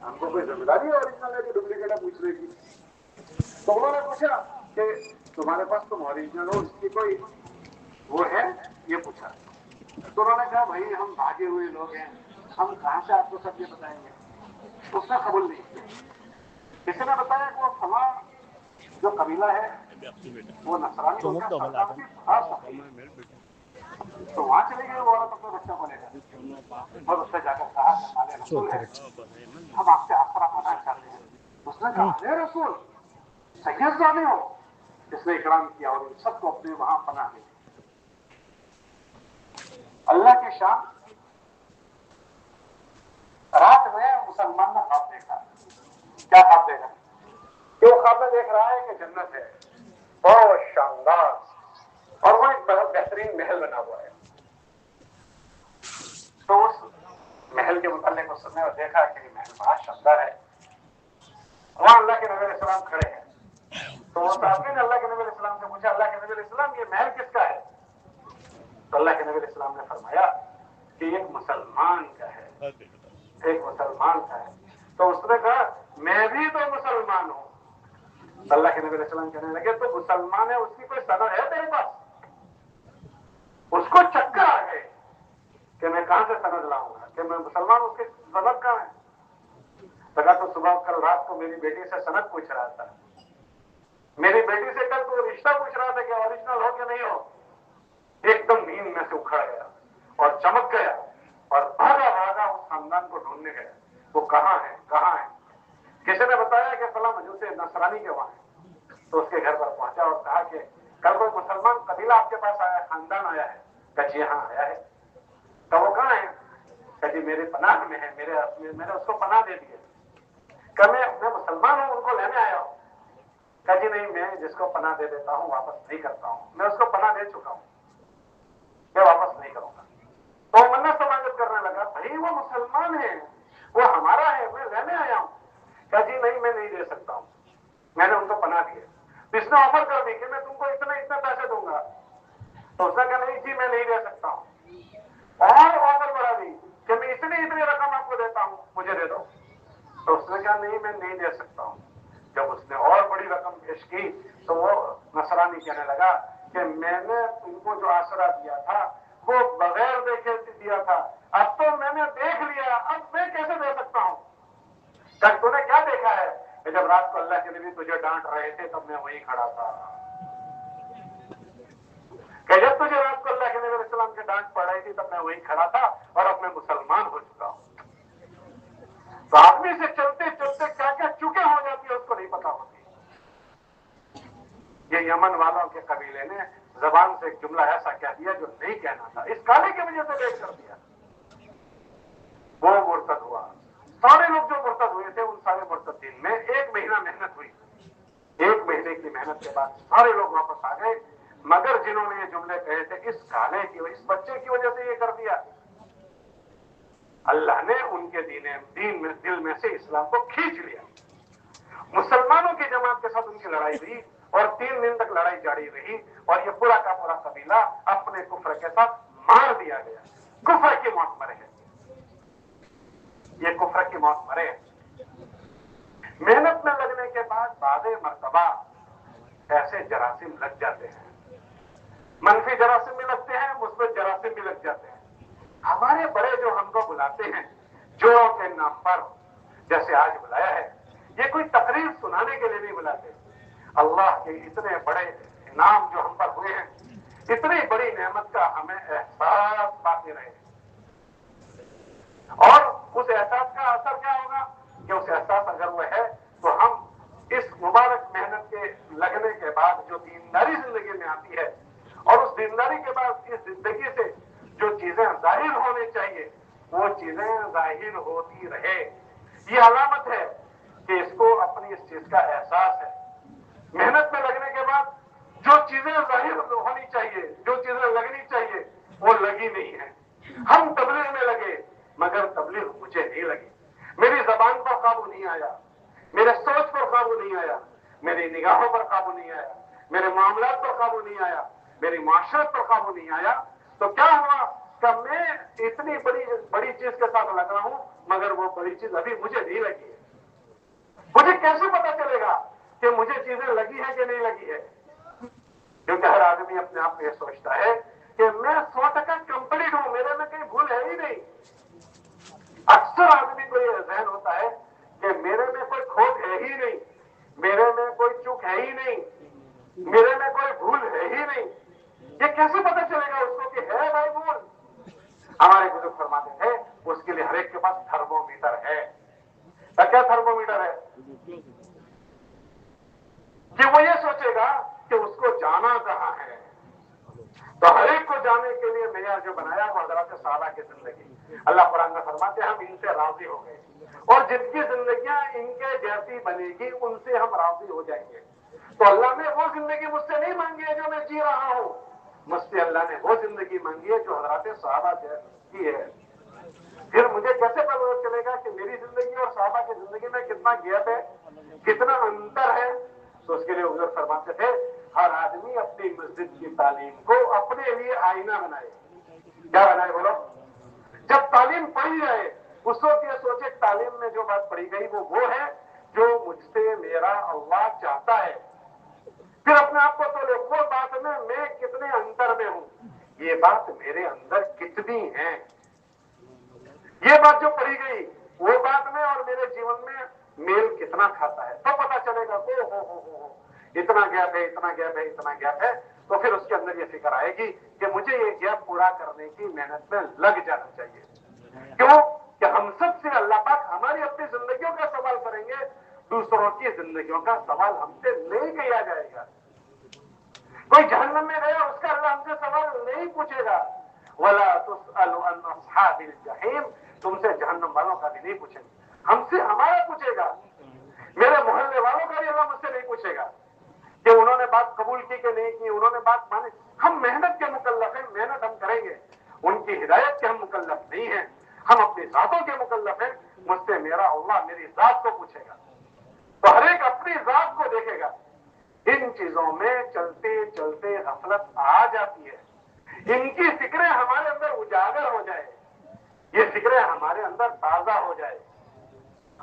हमको कोई जिम्मेदारी है ओरिजिनल है कि डुप्लीकेट है पूछने की। तो उन्होंने पूछा कि तुम्हारे पास तुम ओरिजिनल हो इसकी कोई वो है, ये पूछा। तो उन्होंने कहा भाई हम भागे हुए लोग हैं, हम कहां से आपको सब ये बताएंगे। उसने कबूल नहीं किया। किसी ने बताया कि वो फला जो कबीला है वो नसरानी हो गया, सरदार की बड़ा सफाई। तो वहां चले गए वो औरत अपने बच्चों को लेकर और उससे जाकर कहा कि हमारे रसूल है, हम आपसे आसरा पाना चाहते हैं। उसने कहा अरे रसूल सैयद जाने हो। इसने इकराम किया और इन सबको अपने वहां पनाह दी। अल्लाह की शान। रात में मुसलमान ने ख्वाब देखा। क्या ख्वाब देखा? कि वो ख्वाब में देख रहा है कि जन्नत है बहुत शानदार और वो एक बहुत बेहतरीन महल बना हुआ है। तो उस महल के मुतालिक उसने देखा कि ये महल बड़ा शानदार है। वहां अल्लाह के नबी अलैहिस्सलाम खड़े हैं। तो वो साहबी ने अल्लाह के नबी अलैहिस्सलाम से पूछा, अल्लाह के नबी अलैहिस्सलाम ये महल किसका है? तो अल्लाह के नबी अलैहिस्सलाम ने फरमाया कि एक मुसलमान का है, एक मुसलमान का है। तो उसने कहा मैं भी तो मुसलमान हूं। तो अल्लाह के नबी अलैहिस्सलाम कहने लगे तो मुसलमान है उसकी कोई सनद है तेरे पास? उसको चक्कर आ गए कि मैं कहां से सनद लाऊंगा कि मैं मुसलमान, उसकी सनद कहां है? लगा तो सुबह कल रात को मेरी बेटी से सनद पूछ रहा था, मेरी बेटी से कल तो रिश्ता पूछ रहा था कि ओरिजिनल हो कि नहीं हो। एकदम नींद में से उखड़ गया और चमक गया और भागा भागा उस खानदान को ढूंढने गया। वो कहाँ है, कहाँ है? किसी ने बताया कि फला मजूसे नसरानी के वहां है। तो उसके घर पर पहुंचा और कहा कि कल कोई मुसलमान कबीला आपके पास आया, खानदान आया है। कहा हाँ आया है। तो वो कहाँ है? कहा मेरे पनाह में है, मैंने उसको पनाह दे दी है। कहा मैं मुसलमान हूं, उनको लेने आया हूं। कहा नहीं मैं जिसको पनाह दे देता हूं वापस नहीं करता हूं, मैं उसको पनाह दे चुका हूं, मैं वापस नहीं करूंगा। तो मन्नत समागत करने लगा, भाई वो मुसलमान है, वो हमारा है, मैं लेने आया हूं। कहा नहीं मैं नहीं दे सकता हूं, मैंने उनको पनाह दी है। तो इसने ऑफर कर दी कि मैं तुमको इतने इतने पैसे दूंगा। तो उसने कहा नहीं जी मैं नहीं दे सकता हूं। और ऑफर बढ़ा दी कि मैं इतनी रकम आपको देता हूं, मुझे दे दो। तो उसने कहा नहीं मैं नहीं दे सकता हूं। जब उसने और बड़ी रकम पेश की तो वो नसरानी कहने लगा कि मैंने तुमको जो आसरा दिया था वो बगैर देखे दिया था, अब तो मैंने देख लिया, अब मैं कैसे दे सकता हूं? तक तूने क्या देखा है? कि जब रात को अल्लाह के नबी तुझे डांट रहे थे तब मैं वहीं खड़ा था। कि जब तुझे रात को अल्लाह के नबी अलैहिस्सलाम की डांट पड़ रही थी तब मैं वहीं खड़ा था और अब मैं मुसलमान हो चुका हूं। तो आदमी से चलते चलते क्या क्या चुके हो जाती है उसको नहीं पता होती। ये यमन वालों के कबीले ने जबान से एक जुमला ऐसा कह दिया जो नहीं कहना था, इस काले की वजह से देख कर दिया, वो मुर्तद हुआ। सारे लोग जो मुर्तद हुए थे उन सारे मुर्तदीन में 1 महीना मेहनत हुई। 1 महीने की मेहनत के बाद सारे लोग वापस आ गए, मगर जिन्होंने ये जुमले कहे थे इस काले की, इस बच्चे की वजह से ये कर दिया। अल्लाह ने उनके दिल में से इस्लाम को खींच लिया। मुसलमानों की जमात के साथ उनकी लड़ाई हुई और 3 दिन तक लड़ाई जारी रही और ये पूरा का पूरा कबीला अपने कुफ्र के साथ मार दिया गया। कुफ्र की मौत मरे हैं, ये कुफ्र की मौत मरे हैं। मेहनत में लगने के बाद बादे मर्तबा ऐसे जरासीम लग जाते हैं, मनफी जरासीम भी लगते हैं, मुस्बत जरासीम भी लग जाते हैं। हमारे बड़े जो हमको बुलाते हैं जोड़ों के नाम पर, जैसे आज बुलाया है, ये कोई तकरीर सुनाने के लिए नहीं बुलाते। अल्लाह के इतने बड़े इनाम जो हम पर हुए हैं, इतनी बड़ी नेमत का हमें एहसास बाकी रहे। और उस एहसास का असर क्या होगा कि उस एहसास अगर वो है तो हम इस मुबारक मेहनत के लगने के बाद जो दीनदारी जिंदगी में आती है और उस दीनदारी के बाद इस जिंदगी से जो चीजें जाहिर होनी चाहिए वो चीजें जाहिर होती रहे, ये अलामत है कि इसको अपनी इस चीज का एहसास है। मेहनत में लगने के बाद जो चीजें जाहिर होनी चाहिए, जो चीजें लगनी चाहिए वो लगी नहीं है। हम तबलीग में लगे मगर तबलीग मुझे नहीं लगी, मेरी जबान पर काबू नहीं आया, मेरे सोच पर काबू नहीं आया, मेरी निगाहों पर काबू नहीं आया, मेरे मामलात पर काबू नहीं आया, मेरी माशरत पर काबू नहीं आया। तो क्या हुआ कि मैं इतनी बड़ी चीज के साथ लगा हूं मगर वो बड़ी चीज अभी मुझे नहीं लगी है। मुझे कैसे पता चलेगा कि मुझे चीजें लगी है कि नहीं लगी है? क्योंकि हर आदमी अपने आप में ये सोचता है कि मैं 100% कंप्लीट हूं, मेरे में कहीं भूल है ही नहीं। अक्सर आदमी को ये ज़हन होता है कि मेरे में कोई खोट है ही नहीं, मेरे में कोई चूक है ही नहीं, मेरे में कोई भूल है ही नहीं। ये कैसे पता चलेगा उसको कि है भाई भूल? हमारे बुजुर्ग फरमाते थे उसके लिए हर एक के पास थर्मोमीटर है। तो क्या थर्मोमीटर है? कि वो ये सोचेगा कि उसको जाना कहां है। तो हर एक को जाने के लिए मेयार जो बनाया वो हज़रत सहाबा की जिंदगी। अल्लाह कुरान में फरमाते हैं हम इनसे राजी हो गए और जिनकी जिंदगियां इनके जैसी बनेगी उनसे हम राजी हो जाएंगे। तो अल्लाह ने वो जिंदगी मुझसे नहीं मांगी है जो मैं जी रहा हूं, मुझसे अल्लाह ने वो जिंदगी मांगी है जो हज़रत सहाबा की है। फिर मुझे कैसे पता चलेगा कि मेरी जिंदगी और सहाबा की जिंदगी में कितना गैप है, कितना अंतर है? तो उसके लिए हुजूर फरमाते थे हर आदमी अपनी मस्जिद की तालीम को अपने लिए आईना बनाए। क्या बनाए बोलो? जब तालीम पढ़ी जाए उस वक्त ये सोचे तालीम में जो बात पढ़ी गई वो है जो मुझसे मेरा अल्लाह चाहता है। फिर अपने आप को तोले वो बात में मैं कितने अंतर में हूं, ये बात मेरे अंदर कितनी है। ये बात जो पढ़ी गई वो बात में और मेरे जीवन में मेल कितना खाता है, तो पता चलेगा हो इतना गैप है, इतना गैप है, इतना गैप है। तो फिर उसके अंदर ये फिक्र आएगी कि मुझे ये गैप पूरा करने की मेहनत में लग जाना चाहिए। क्यों कि हम सब से अल्लाह पाक हमारी अपनी जिंदगियों का सवाल करेंगे, दूसरों की जिंदगियों का सवाल हमसे नहीं किया जाएगा। कोई जहन्नम में गया उसका अल्लाह हमसे सवाल नहीं पूछेगा। वला तुसअलु अन अस्हाबिल जहीम, तुमसे जहन्नम वालों का भी नहीं पूछेंगे, हमसे हमारा पूछेगा। मेरे मोहल्ले वालों का भी अल्लाह मुझसे नहीं पूछेगा कि उन्होंने बात कबूल की कि नहीं की, उन्होंने बात मानी। हम मेहनत के मुकल्लफ हैं, मेहनत हम करेंगे, उनकी हिदायत के हम मुकल्लफ नहीं हैं, हम अपनी जातों के मुकल्लफ हैं। मुझसे मेरा अल्लाह मेरी जात को पूछेगा। तो हर एक अपनी जात को देखेगा। इन चीजों में चलते चलते गफलत आ जाती है। इनकी फिक्रें हमारे अंदर उजागर हो जाए, ये फिक्रें हमारे अंदर ताजा हो जाए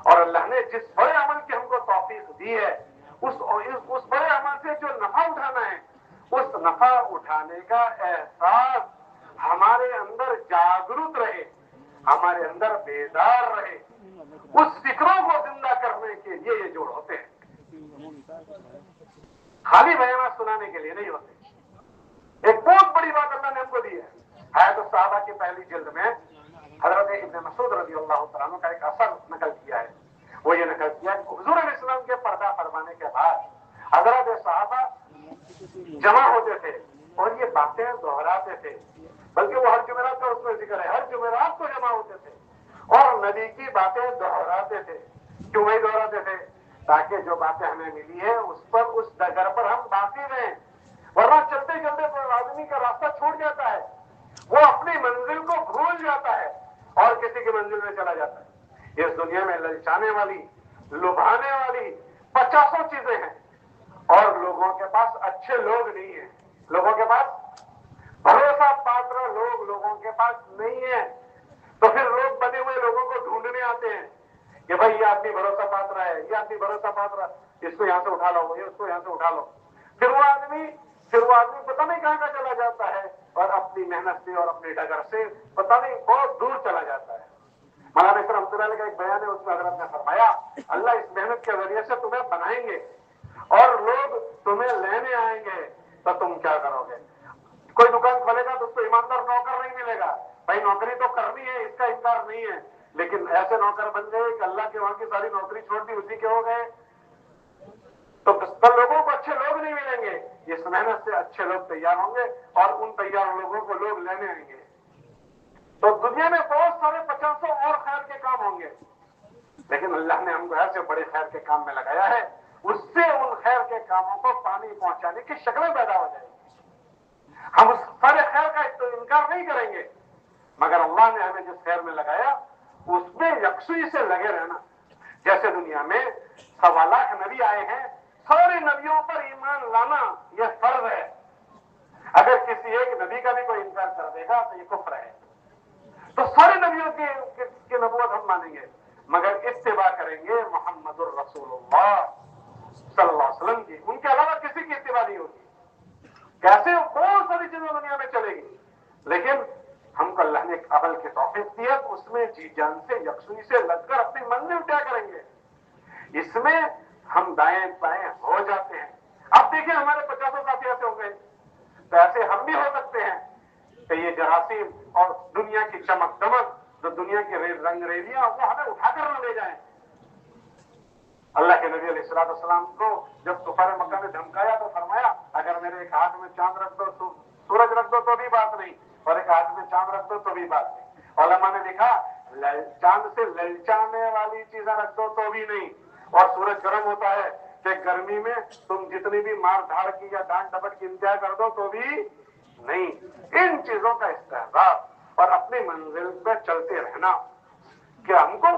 और अल्लाह ने जिस बड़े अमल की हमको तौफीक दी है उस बड़े अमल से जो नफा उठाना है उस नफा उठाने का एहसास हमारे अंदर जागरूक रहे, हमारे अंदर बेदार रहे। उस फिक्रों को जिंदा करने के लिए ये जोड़ होते हैं, खाली बयाना सुनाने के लिए नहीं होते। एक बहुत बड़ी बात अल्लाह ने हमको दी है। तो साहबा की पहली जिल्द में हजरत इब्न मसूद रज़ी अल्लाह तआला अन्हु का एक असर नकल किया है। वो ये नकल किया कि हुजूर अलैहिस्सलाम के पर्दा फरमाने के बाद हजरत साहबा जमा होते थे और ये बातें दोहराते थे, बल्कि वो हर जुमेरात का उसमें जिक्र है, हर जुमेरात को जमा होते थे और नबी की बातें दोहराते थे। क्यों वही दोहराते थे? ताकि जो बातें हमें मिली है उस पर उस डगर पर हम बाकी रहें, वरना चलते चलते तो आदमी का रास्ता छूट जाता है, वो अपनी मंजिल को भूल जाता है और किसी की मंजिल में चला जाता है। इस दुनिया में ललचाने वाली, लुभाने वाली 50 चीजें हैं और लोगों के पास अच्छे लोग नहीं है, लोगों के पास भरोसा पात्र लोगों के पास नहीं है। तो फिर लोग बने हुए लोगों को ढूंढने आते हैं कि भाई ये आदमी भरोसा पात्र है, ये आदमी भरोसा पात्र है, इसको यहां से उठा लो, उसको यहां से उठा लो। फिर वो आदमी पता नहीं कहां का चला जाता है और अपनी मेहनत से और अपनी डगर से पता नहीं बहुत दूर चला जाता है। मौलाना रहमतुल्लाह का एक बयान है, उसमें हजरत ने फरमाया अल्लाह इस मेहनत के जरिए से तुम्हें बनाएंगे और लोग तुम्हें लेने आएंगे, तो तुम क्या करोगे? कोई दुकान खोलेगा तो उसको ईमानदार नौकर नहीं मिलेगा, भाई नौकरी तो करनी है, इसका इनकार नहीं है, लेकिन ऐसे नौकर बन गए कि अल्लाह के वहां की सारी नौकरी छोड़ दी, उसी के हो गए। तो लोगों को अच्छे लोग नहीं मिलेंगे, इस मेहनत से अच्छे लोग तैयार होंगे और उन तैयार लोगों को लोग लेने आएंगे। तो दुनिया में बहुत सारे 50 और खैर के काम होंगे, लेकिन अल्लाह ने हमको ऐसे बड़े खैर के काम में लगाया है, उससे उन खैर के कामों को पानी पहुंचाने की शक्लें पैदा हो जाएगी। हम उस सारे खैर का तो इनकार नहीं करेंगे, मगर अल्लाह ने हमें जिस खैर में लगाया उसमें यकसुई से लगे रहना। जैसे दुनिया में 1.25 लाख नबी आए हैं, सारे नबियों पर ईमान लाना यह फर्ज है। अगर किसी एक नबी का भी कोई इनकार कर देगा तो ये कुफ्र है। تو सारे नबियों की नबूवत हम मानेंगे, मगर इत्तिबा करेंगे मोहम्मदुर रसूलुल्लाह सल्लल्लाहु अलैहि वसल्लम की, उनके अलावा किसी की इत्तिबा नहीं होगी। कैसे बहुत सारी चीजें दुनिया में चलेगी, लेकिन हमको अल्लाह ने एक अमल की तौफीक दी है, उसमें जी जान से यकसुई से लगकर अपनी मंजिल तय करेंगे। इसमें हम दाएं बाएं हो जाते हैं। अब देखिए हमारे 50 साथी ऐसे हो गए, तो ऐसे हम भी हो सकते हैं कि ये जरासीम और दुनिया की चमक दमक, जो दुनिया की रंगरेलियां, वो हमें उठाकर न ले जाएं। अल्लाह के नबी अलैहिस्सलाम को जब कुफार मक्का में धमकाया तो फरमाया, अगर मेरे एक हाथ में चांद रख दो, सूरज रख दो तो भी बात नहीं, और एक हाथ में चांद रख दो तो भी बात नहीं। उलमा ने लिखा चांद से ललचाने वाली चीजें रख दो तो भी नहीं, और सूरज गर्म होता है कि गर्मी में तुम जितनी भी मार धाड़ की या डांट डपट की इंतजार कर दो तो भी नहीं। इन चीजों का इस्तेहबाब और अपनी मंजिल पे चलते रहना, कि हमको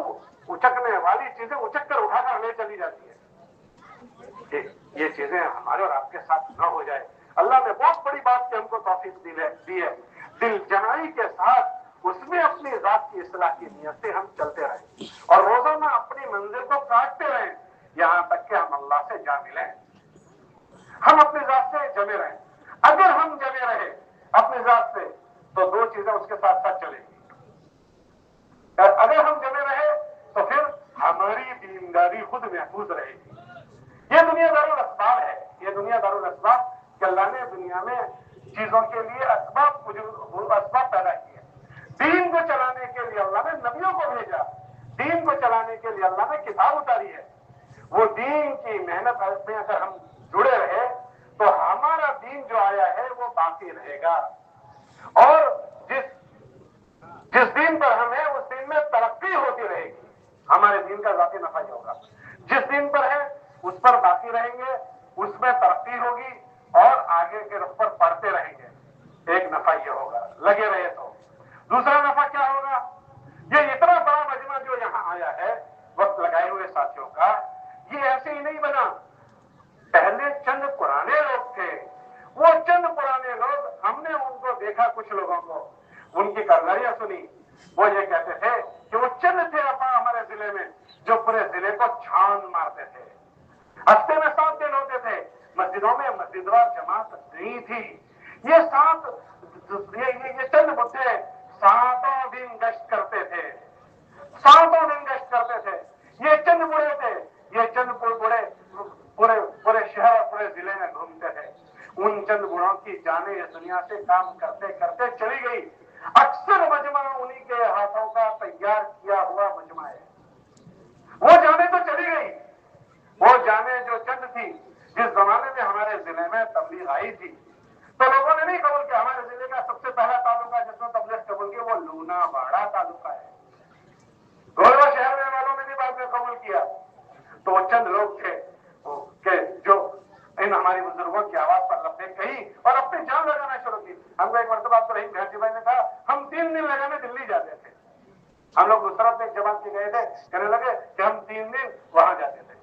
उचकने वाली चीजें उचक कर उठाकर ले चली जाती है, ये चीजें हमारे और आपके साथ न हो जाए। अल्लाह ने बहुत बड़ी बात की हमको तौफीक दी है, दिल जनाई के साथ उसमें अपनी जात की इस्लाह की नियत से हम चलते रहें और रोजाना अपनी मंजिल को काटते रहें, यहां तक कि हम अल्लाह से जा मिलें, हम अपनी जात से जमे रहें। अगर हम जमे रहे अपनी जात से तो दो चीजें उसके साथ साथ चलेंगी। अगर हम जमे रहे तो फिर हमारी दीनदारी खुद महफूज रहेगी। ये दुनिया दारुल असबाब है, ये दुनिया दारुल असबाब कि अल्लाह ने दुनिया में चीजों के लिए असबाब पैदा किए। दीन को चलाने के लिए अल्लाह ने नबियों को भेजा, दीन को चलाने के लिए अल्लाह ने किताब उतारी है। वो दीन की मेहनत में अगर हम जुड़े रहे तो हमारा दीन जो आया है वो बाकी रहेगा, और जिस दिन पर हम हैं उस दिन में तरक्की होती रहेगी, हमारे दिन का जाती नफा ही होगा। जिस दिन पर है उस पर बाकी रहेंगे, उसमें तरक्की होगी और आगे के रुख पर बढ़ते रहेंगे। एक नफा ये होगा, लगे रहे तो। दूसरा नफा क्या होगा, ये इतना बड़ा मजमा जो यहाँ आया है वक्त लगाए हुए साथियों का, ये ऐसे ही नहीं बना। पहले चंद पुराने लोग थे, वो चंद पुराने लोग, हमने उनको देखा, कुछ लोगों को उनकी कारनामियां सुनी। वो ये कहते थे कि वो चंद थे हमारे जिले में जो पूरे जिले को छान मारते थे। हफ्ते में 7 दिन होते थे, मस्जिदों में मस्जिदवार जमात नहीं थी। ये चंद बुढ़े 7 दिन गश्त करते थे, 7 दिन गश्त करते थे। ये चंद बुढ़े थे, ये चंद बुढ़े पूरे शहर और पूरे जिले में घूमते थे। उन चंद बुढ़ों की जाने इस दुनिया से काम करते करते चली गई। अक्सर मजमा उन्हीं के हाथों का तैयार किया हुआ मजमा है। वो जाने तो चली गई, वो जाने जो चंद थी, जिस जमाने में हमारे जिले में तबलीग आई थी तो लोगों ने नहीं कबूल किया। हमारे जिले का सबसे पहला तालुका जिसने तबलीग कबूल की वो लूनावाड़ा तालुका है। गोलवा शहर में वालों ने भी बाद में कबूल किया। तो वो चंद लोग थे कि जो इन हमारी बुजुर्गों की आवाज पर लब्बैक कही और अपनी जान लगाना शुरू की। हमको एक मरतबा तो रहीम घाटी भाई ने कहा, हम 3 दिन लगाने दिल्ली जाते थे। हम लोग मुसरत में जमात के गए थे, कहने लगे कि हम 3 दिन वहां जाते थे।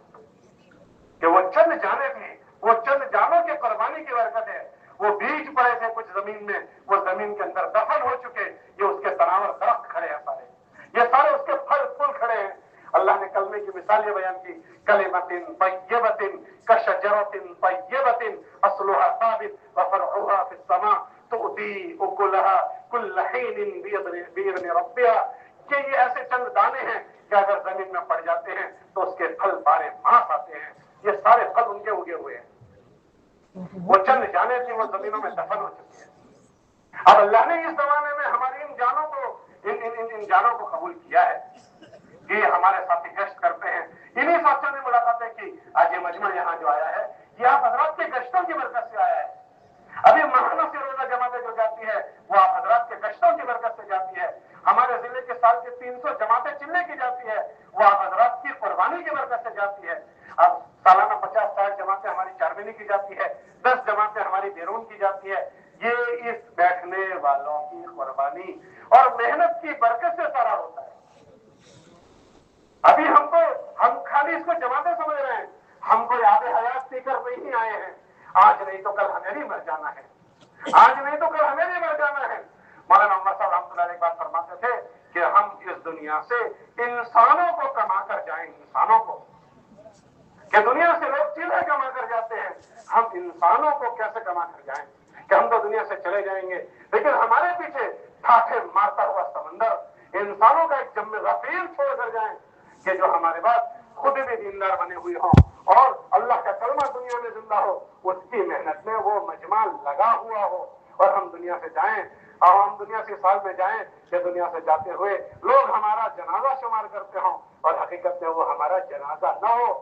कि वो चंद जाने थे, वो चंद जानों के कुर्बानी की बरकत है। वो बीज पड़े थे कुछ जमीन में, वो जमीन के अंदर दफन हो चुके, ये उसके तनावर दरख्त खड़े हैं सारे, ये सारे उसके फल फूल खड़े हैं। अल्लाह ने कलमे की मिसाल ये बयान की, कलिमतिन तय्यबतिन कशजरतिन तय्यबतिन अस्लुहा साबित व फरउहा फिस समा तुअती उकुलहा कुल्लहीनिन बिइذن रब्बिहा, कि ये ऐसे चंद दाने हैं कि अगर जमीन में पड़ जाते हैं तो उसके फल बारे मास आते हैं। ये सारे फल उनके उगे हुए हैं। वो चंद जाने थी, वो जमीनों में दफन हो चुकी है। अब अल्लाह ने इस जमाने में हमारी इन जानों को इन जानों को कबूल किया है कि हमारे साथी गश्त करते हैं। इन्हीं साथियों ने मुलाकातें की। आज ये मजमा यहाँ जो आया है ये आप हजरात के गश्तों की बरकत से आया है। अभी महाना से रोजा जमातें जो जाती है वो आप हजरात के गश्तों की बरकत से जाती है। हमारे जिले के साल के 300 जमातें चिल्ले की जाती है, वो आप हजरात की कुर्बानी की बरकत से जाती है। अब सालाना 50-60 जमातें हमारी चारमीनी की जाती है, 10 जमातें हमारी बैरून की जाती है। ये इस बैठने वालों की कुर्बानी और मेहनत की बरकत से सारा होता है। अभी हम खाली इसको जमातें समझ रहे हैं, हमको याद हयात सीकर नहीं आए हैं। आज नहीं तो कल हमें भी मर जाना है, आज नहीं तो कल हमें भी मर जाना है। مولانا عمر صاحب رحمۃ اللہ علیہ ایک بات فرماتے تھے کہ ہم اس دنیا سے انسانوں کو کما کر جائیں، انسانوں کو، کہ دنیا سے لوگ چیزیں کما کر جاتے ہیں، ہم انسانوں کو کیسے کما کر جائیں کہ ہم تو دنیا سے چلے جائیں گے لیکن ہمارے پیچھے ٹھاٹھے مارتا ہوا سمندر انسانوں کا ایک جم غفیر چھوڑ کر جائیں کہ جو ہمارے بعد خود بھی دیندار بنے ہوئے ہوں اور اللہ کا کلمہ دنیا میں زندہ ہو، اس کی محنت میں وہ مجمع لگا ہوا ہو، اور ہم دنیا سے جائیں اور ہم دنیا سے سال میں جائیں کہ دنیا سے جاتے ہوئے لوگ ہمارا جنازہ شمار کرتے ہوں اور حقیقت میں وہ ہمارا جنازہ نہ ہو،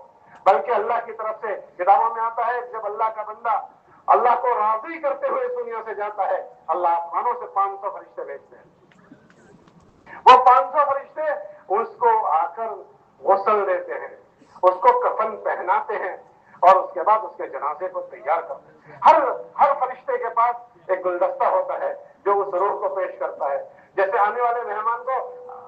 بلکہ اللہ کی طرف سے کتابوں میں آتا ہے جب اللہ کا بندہ اللہ کو راضی کرتے ہوئے اس دنیا سے جاتا ہے، اللہ آسمانوں سے 500 فرشتے بھیجتے ہیں، وہ 500 فرشتے اس کو آ کر غسل دیتے ہیں، اس کو کفن پہناتے ہیں اور اس کے بعد اس کے جنازے کو تیار کرتے ہیں۔ ہر فرشتے کے پاس ایک گلدستہ ہوتا ہے جو اس روح کو پیش کرتا ہے، جیسے آنے والے مہمان کو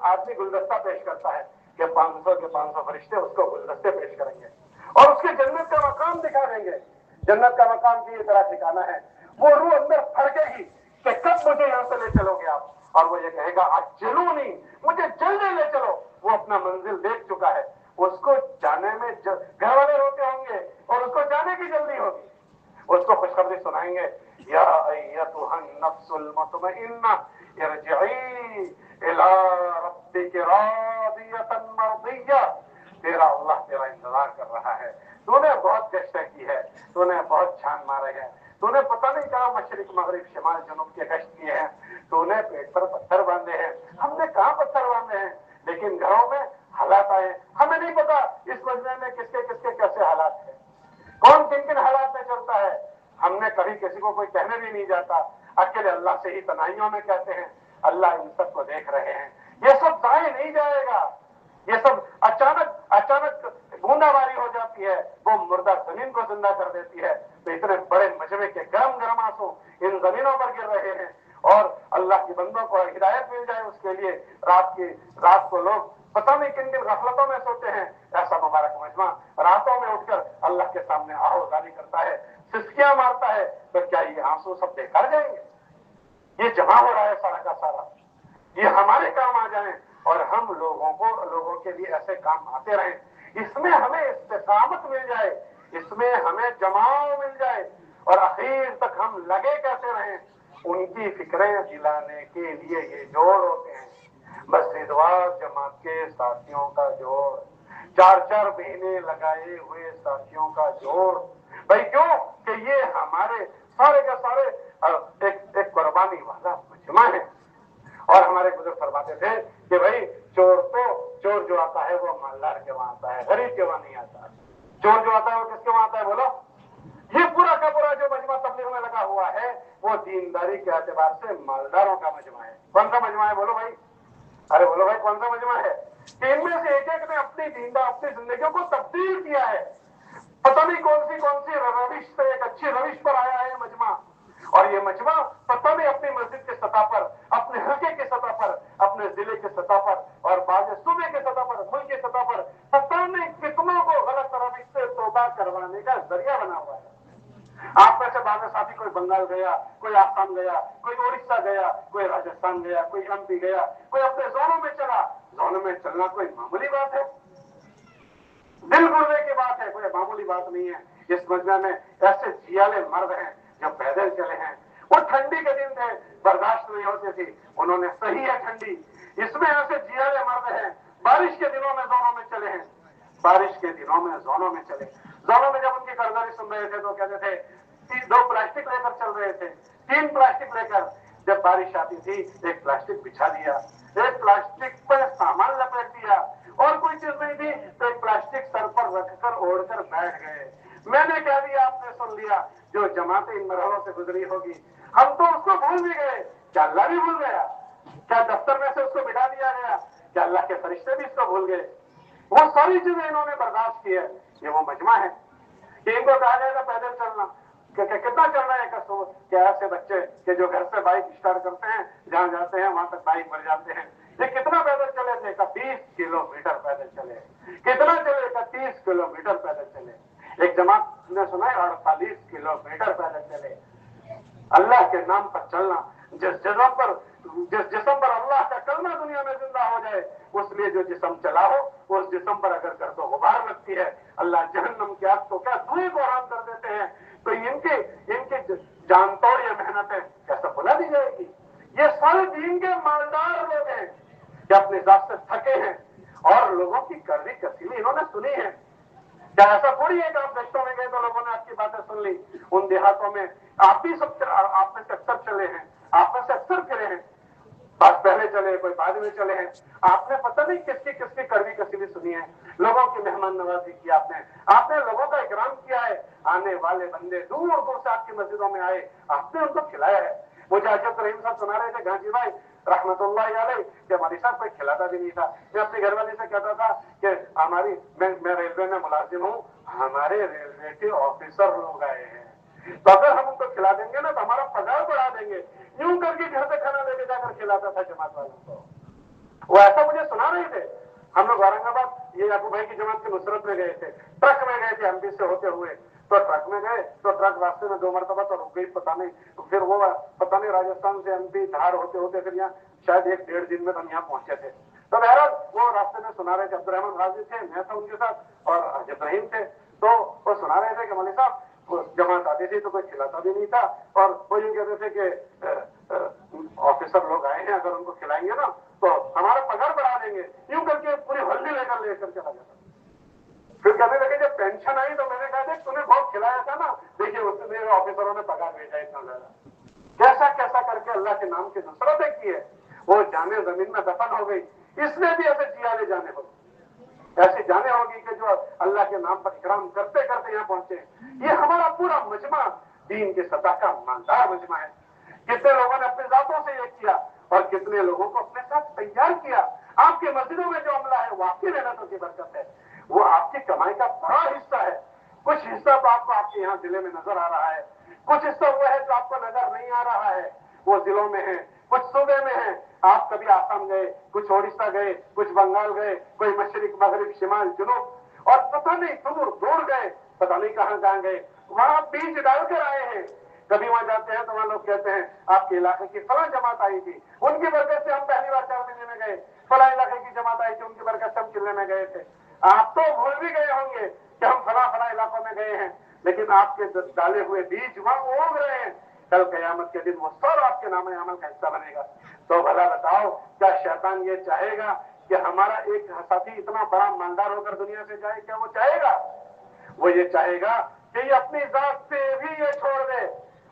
آدمی گلدستہ پیش کرتا ہے کہ 500 کے 500 فرشتے اس کو گلدستے پیش کریں گے اور اس کے جنت کا مقام دکھا دیں گے۔ جنت کا مقام کی یہ طرح ٹھکانا ہے، وہ روح اندر پھڑکے گی کہ کب مجھے یہاں سے لے چلو گے آپ، اور وہ یہ کہے گا اجلونی، مجھے جلدی لے چلو۔ وہ اپنا منزل دیکھ چکا ہے، اس کو جانے میں گھر والے روتے ہوں گے اور اس کو جانے کی جلدی ہوگی، اس کو خوشخبری سنائیں گے، یا ایتھا النفس المطمئنہ ارجعی الی ربک راضیۃ مرضیہ، تیرا اللہ تیرا انتظار کر رہا ہے، تو نے بہت گشتیں کی ہے، تو نے بہت چھان مارے ہیں، تو نے پتہ نہیں کہاں مشرق مغرب شمال جنوب کے گشت کیے ہیں، تو نے پیٹ پر پتھر باندھے ہیں، ہم نے کہاں پتھر باندھے ہیں، لیکن گھروں میں حالات آئے، ہمیں نہیں پتا اس مجمع میں کس کے کیسے حالات ہیں، کون کن کن حالات میں چلتا ہے، ہم نے کبھی کسی کو کوئی کہنے بھی نہیں جاتا، اکیلے اللہ سے ہی تنہائیوں میں کہتے ہیں اللہ ان سب کو دیکھ رہے ہیں۔ یہ سب ضائع نہیں جائے گا، یہ سب اچانک بوندا باری ہو جاتی ہے، وہ مردہ زمین کو زندہ کر دیتی ہے، تو اتنے بڑے مجمع کے گرم گرم آنسو ان زمینوں پر گر رہے ہیں، اور اللہ کے بندوں کو ہدایت مل جائے اس کے لیے رات کو لوگ پتہ نہیں کن کن غفلتوں میں سوتے ہیں، ایسا مبارک مجمع راتوں میں اٹھ کر اللہ کے سامنے آہوازاری کرتا ہے، سسکیاں مارتا ہے، تو کیا یہ آنسو سب بیکار جائیں گے؟ یہ جمع ہو رہا ہے سارا کا سارا، یہ ہمارے کام آ جائیں اور ہم لوگوں کے لیے ایسے کام آتے رہیں، اس میں ہمیں استقامت مل جائے، اس میں ہمیں جماؤ مل جائے اور اخیر تک ہم لگے کیسے رہیں، ان کی فکریں دلانے کے لیے یہ جوڑ ہوتے ہیں، مسجد وار جماعت کے ساتھیوں کا جوڑ، 4 مہینے لگائے ہوئے ساتھیوں کا جوڑ، بھائی کیوں کہ یہ ہمارے سارے کا سارے ایک قربانی والا مجمع ہے، اور ہمارے بزرگ فرماتے تھے کہ بھائی چور جو آتا ہے وہ مالدار کے وہاں آتا ہے، غریب کے وہاں نہیں آتا، چور جو آتا ہے وہ کس کے وہاں آتا ہے بولو؟ یہ پورا کا پورا جو مجمع تبلیغ میں لگا ہوا ہے وہ دینداری کے اعتبار سے مالداروں کا مجمع ہے۔ کون سا مجمع ہے بولو بھائی؟ ارے بولو بھائی کون سا مجمع ہے؟ کہ ان میں سے ایک نے اپنی زندگیوں کو تبدیل کیا ہے، پتہ نہیں کون سی روش سے ایک اچھی روش پر آیا ہے مجمع، اور یہ مجمع پتہ نہیں اپنی مسجد کی سطح پر، اپنے حلقے کی سطح پر، اپنے ضلع کی سطح پر اور بعض صوبے کی سطح پر، ملک کی سطح پر پتہ نہیں کتنوں کو غلط روش سے توبہ کروانے کا ذریعہ بنا ہوا ہے۔ آپ میں سے بعض ساتھی کوئی بنگال گیا، کوئی آسام گیا، کوئی اڑیسہ گیا، کوئی راجستھان گیا، کوئی MP گیا، کوئی اپنے زونوں میں چلا، زونوں میں چلنا کوئی معمولی بات ہے، دل گردے کی بات ہے، کوئی معمولی بات نہیں ہے۔ اس مجمع میں ایسے جیالے مرد ہیں جو پیدل چلے ہیں، وہ ٹھنڈی کے دن تھے، برداشت نہیں ہوتی تھی، انہوں نے سہی ہے ٹھنڈی، اس میں ایسے جیالے مرد ہیں، بارش کے دنوں میں زونوں میں چلے ہیں، بارش کے دنوں میں زونوں میں چلے، زونوں میں جب ان کی کارگزاری سن رہے تھے تو کہتے تھے 2 پلاسٹک لے کر چل رہے تھے، 3 پلاسٹک لے کر، جب بارش آتی تھی 1 پلاسٹک بچھا دیا، 1 پلاسٹک پر سامان لپیٹ دیا، اور کوئی چیز نہیں تھی تو 1 پلاسٹک سر پر رکھ کر اوڑھ کر بیٹھ گئے۔ میں نے کہہ دیا، آپ نے سن لیا، جو جماعتیں ان مرحلوں سے گزری ہوگی ہم تو اس کو بھول بھی گئے، کیا اللہ بھی بھول گیا؟ کیا دفتر میں سے اس کو مٹا دیا گیا؟ کیا اللہ کے فرشتے بھی اس کو بھول گئے؟ وہ ساری چیزیں انہوں نے برداشت کی ہے، یہ وہ مجمع ہے کہ ان کو کہا جائے گا پیدل چلنا، کہ کتنا چل رہا ہے کہ ایسے بچے کہ جو گھر سے بائک اسٹارٹ کرتے ہیں جہاں جاتے ہیں وہاں تک بائک پر جاتے ہیں، یہ کتنا پیدل چلے تھے؟ 20 کلومیٹر پیدل چلے، کتنا چلے؟ 30 کلومیٹر پیدل چلے، ایک جماعت نے سنا ہے 48 کلومیٹر پیدل چلے۔ اللہ کے نام پر چلنا، جس جگہ پر जिस जिस्म पर अल्लाह का कलमा दुनिया में जिंदा हो जाए, उस लिए जो जिस्म चला हो, उस जिस्म पर अगर कर दो गुबार लगती है, अल्लाह जहन्नम की आग को क्या धुएं को आराम कर देते हैं। तो इनकी जान तोड़ ये मेहनतें कैसे भुला दी जाएगी। ये सारे दीन के मालदार लोग हैं कि अपने जात से थके हैं और लोगों की कड़वी कसीली इन्होंने सुनी है। क्या ऐसा थोड़ी है कि आप देशों में गए तो लोगों ने आपकी बातें सुन ली। उन देहातों में आप भी सब आप में से अक्सर चले हैं, आप में से अक्सर फिरे हैं, बस पहले चले, कोई बाद में चले हैं। आपने पता नहीं किसकी किसकी कड़वी कसीली सुनी है। लोगों की मेहमान नवाजी की आपने लोगों का इकराम किया है। आने वाले बंदे दूर दूर से आपकी मस्जिदों में आए, आपने उनको खिलाया है। मुझे अजब रहीम साहब सुना रहे थे गांधी भाई रहमतुल्लाह अलैह कि हमारी साहब कोई खिलाता भी नहीं था। मैं अपनी घरवाली से कहता था कि मैं रेलवे में मुलाजिम हूँ, हमारे रेलवे के ऑफिसर लोग आए हैं, तो अगर हम उनको खिला देंगे ना तो हमारा पगार बढ़ा देंगे। यूं करके घर से खाना लेके जाकर खिलाता था जमात वालों को। वो ऐसा मुझे सुना रहे थे। हम लोग औरंगाबाद ये याकूब भाई की जमात की नुसरत में गए थे, ट्रक में गए थे एमपी से होते हुए। तो ट्रक में गए तो ट्रक रास्ते में 2 मरतबा तो रुक गई, पता नहीं फिर वो पता नहीं राजस्थान से एमपी धार होते होते फिर यहाँ शायद 1-1.5 दिन में हम यहाँ पहुंचे थे। तो बहरहाल वो रास्ते में सुना रहे थे, अब्दुर्रहमान गाजी थे, मैं था उनके साथ और अजब रहीम थे। तो वो सुना रहे थे कि मौलवी साहब जमात आती थी तो कोई खिलाता भी नहीं था और वो यूं कहते थे कि ऑफिसर लोग आए हैं, अगर उनको खिलाएंगे ना तो हमारा पगार बढ़ा देंगे। यूं करके पूरी हल्दी लेकर चला जाता। फिर कहने लगे जब पेंशन आई तो मैंने कहा देख तूने बहुत खिलाया था ना, देखिए उसने ऑफिसरों ने पगार भेजा इतना ज्यादा। कैसा कैसा करके अल्लाह के नाम की नुसरतें की है। वो जाने जमीन में दफन हो गई, इसमें भी ऐसे जियाले जाने होगी, ऐसी जाने होगी कि जो अल्लाह के नाम पर इकराम करते करते यहाँ पहुंचे। ये हमारा पूरा मजमा दीन के सतह का मानदार मजमा है। कितने लोगों ने अपने जातों से ये किया और कितने लोगों को अपने साथ तैयार किया। आपके मस्जिदों में जो अमला है वो आपकी मेहनतों की बरकत है, वो आपकी कमाई का बड़ा हिस्सा है। कुछ हिस्सा तो आपको आपके यहाँ जिले में नजर आ रहा है, कुछ हिस्सा वो है जो आपको नजर नहीं आ रहा है, वो जिलों में है, कुछ सूबे में है। आप कभी आसाम गए, कुछ ओडिशा गए, कुछ बंगाल गए, कोई मशरिक मगरिब शिमाल जुनूब और पता नहीं दूर गए, पता नहीं कहां गए, वहां बीज डालकर आए हैं। कभी वहां जाते हैं तो वहां लोग कहते हैं आपके इलाके की फलां जमात आई थी, उनकी बरकत से हम पहली बार 4 महीने में गए, फलां इलाके की जमात आई थी, उनकी बरकत से हम किले में गए थे। आप तो भूल भी गए होंगे कि हम फला इलाकों में गए हैं, लेकिन आपके डाले हुए बीज वहां उग रहे हैं। कल कयामत के दिन वो सब आपके नाम अमल का हिस्सा बनेगा। तो भला बताओ क्या शैतान ये चाहेगा कि हमारा एक साथी इतना बड़ा मालदार होकर दुनिया से जाए? क्या वो चाहेगा? वो ये चाहेगा कि ये अपनी जात से भी ये छोड़ दे